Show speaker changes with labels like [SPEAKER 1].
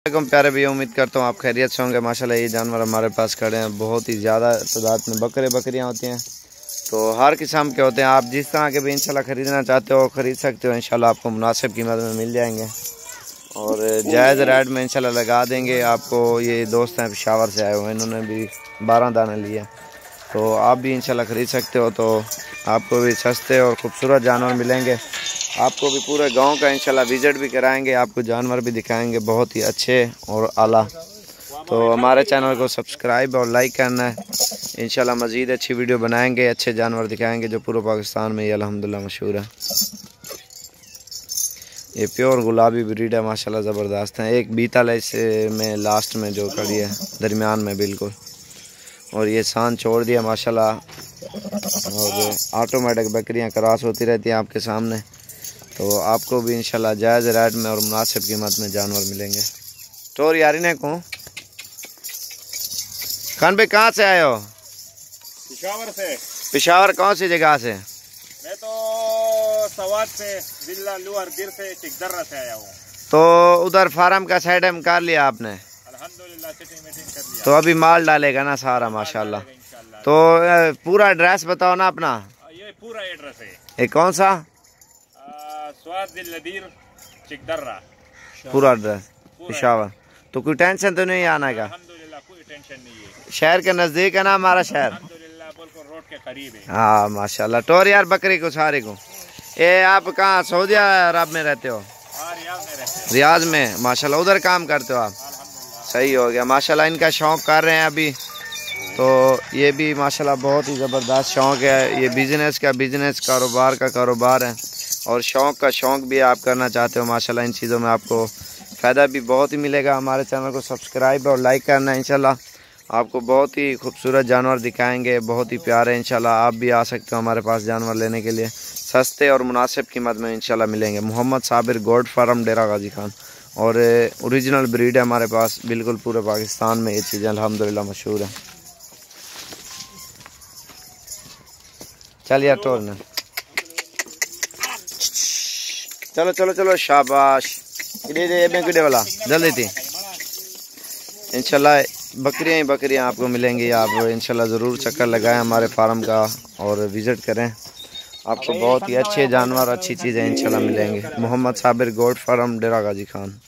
[SPEAKER 1] प्यारे भैया, उम्मीद करता हूँ आप खैरियत से होंगे। माशाल्लाह ये जानवर हमारे पास खड़े हैं, बहुत ही ज़्यादा तादाद में बकरियाँ होती हैं, तो हर किस्म के होते हैं। आप जिस तरह के भी इंशाल्लाह ख़रीदना चाहते हो ख़रीद सकते हो। इंशाल्लाह आपको मुनासिब कीमत में मिल जाएंगे और जायज़ रेट में इंशाल्लाह लगा देंगे आपको। ये दोस्त हैं पेशावर से आए हुए हैं, इन्होंने भी 12 दाने लिए, तो आप भी इंशाल्लाह ख़रीद सकते हो। तो आपको भी सस्ते और ख़ूबसूरत जानवर मिलेंगे। आपको भी पूरे गांव का इंशाल्लाह विज़िट भी कराएंगे, आपको जानवर भी दिखाएंगे बहुत ही अच्छे और आला। तो हमारे चैनल को सब्सक्राइब और लाइक करना है। इंशाल्लाह मज़ीद अच्छी वीडियो बनाएंगे, अच्छे जानवर दिखाएंगे जो पूरे पाकिस्तान में ये अल्हम्दुलिल्लाह मशहूर है। ये प्योर गुलाबी ब्रीड है, माशाल्लाह ज़बरदस्त है। एक बीतल है इसमें लास्ट में जो खड़ी है दरमियान में बिल्कुल, और ये शान छोड़ दिया माशाल्लाह। और ऑटोमेटिक बकरियां क्रॉस होती रहती हैं आपके सामने, तो आपको भी इंशाल्लाह जायज़ रेट में और मुनासिब कीमत में जानवर मिलेंगे। टोर यारी ने को खान भाई कहाँ से आए हो?
[SPEAKER 2] पेशावर से।
[SPEAKER 1] पेशावर कौन सी जगह से?
[SPEAKER 2] मैं तो सवाद से, जिला लोअर गिर से, चिकदर्रा से आया हूँ।
[SPEAKER 1] तो उधर फार्म का साइड में कर लिया आपने?
[SPEAKER 2] अल्हम्दुलिल्लाह सेटिंग मीटिंग कर लिया।
[SPEAKER 1] तो अभी माल डालेगा ना सारा माशाल्लाह। तो पूरा एड्रेस बताओ ना अपना।
[SPEAKER 2] ये पूरा एड्रेस है।
[SPEAKER 1] ये कौन सा?
[SPEAKER 2] स्वाद लदीर चिकदर्रा,
[SPEAKER 1] पूरा एड्रेस पेशावर। तो कोई टेंशन तो नहीं आना का?
[SPEAKER 2] अल्हम्दुलिल्लाह कोई टेंशन नहीं है।
[SPEAKER 1] शहर के नज़दीक है ना हमारा शहर?
[SPEAKER 2] अल्हम्दुलिल्लाह बिल्कुल रोड के करीब है।
[SPEAKER 1] हाँ माशाल्लाह। टोर यार बकरी को सारे को। ये आप कहाँ सऊदी अरब में रहते हो? रियाज में माशाल्लाह। उधर काम करते हो आप? सही हो गया माशाल्लाह। इनका शौक़ कर रहे हैं अभी, तो ये भी माशाल्लाह बहुत ही ज़बरदस्त शौक़ है। ये बिज़नेस कारोबार का कारोबार है, और शौक़ का शौक़ भी आप करना चाहते हो माशाल्लाह। इन चीज़ों में आपको फ़ायदा भी बहुत ही मिलेगा। हमारे चैनल को सब्सक्राइब और लाइक करना है। इंशाल्लाह आपको बहुत ही खूबसूरत जानवर दिखाएंगे, बहुत ही प्यारे। इंशाल्लाह आप भी आ सकते हो हमारे पास जानवर लेने के लिए, सस्ते और मुनासिब कीमत में इंशाल्लाह मिलेंगे। मोहम्मद साबिर गोट फार्म डेरा गाजी खान, और ओरिजिनल ब्रीड है हमारे पास बिल्कुल। पूरे पाकिस्तान में ये चीज़ें अल्हम्दुलिल्लाह मशहूर है। चल यार टोर ना, चलो चलो चलो शाबाश। वाला जल्दी थी। इंशाल्लाह बकरियां ही बकरियां आपको मिलेंगी। आप इंशाल्लाह ज़रूर चक्कर लगाएं हमारे फार्म का और विज़िट करें, आपको बहुत ही अच्छे जानवर अच्छी चीज़ें इंशाल्लाह मिलेंगे। मोहम्मद साबिर गोट फार्म डेरा गाजी खान।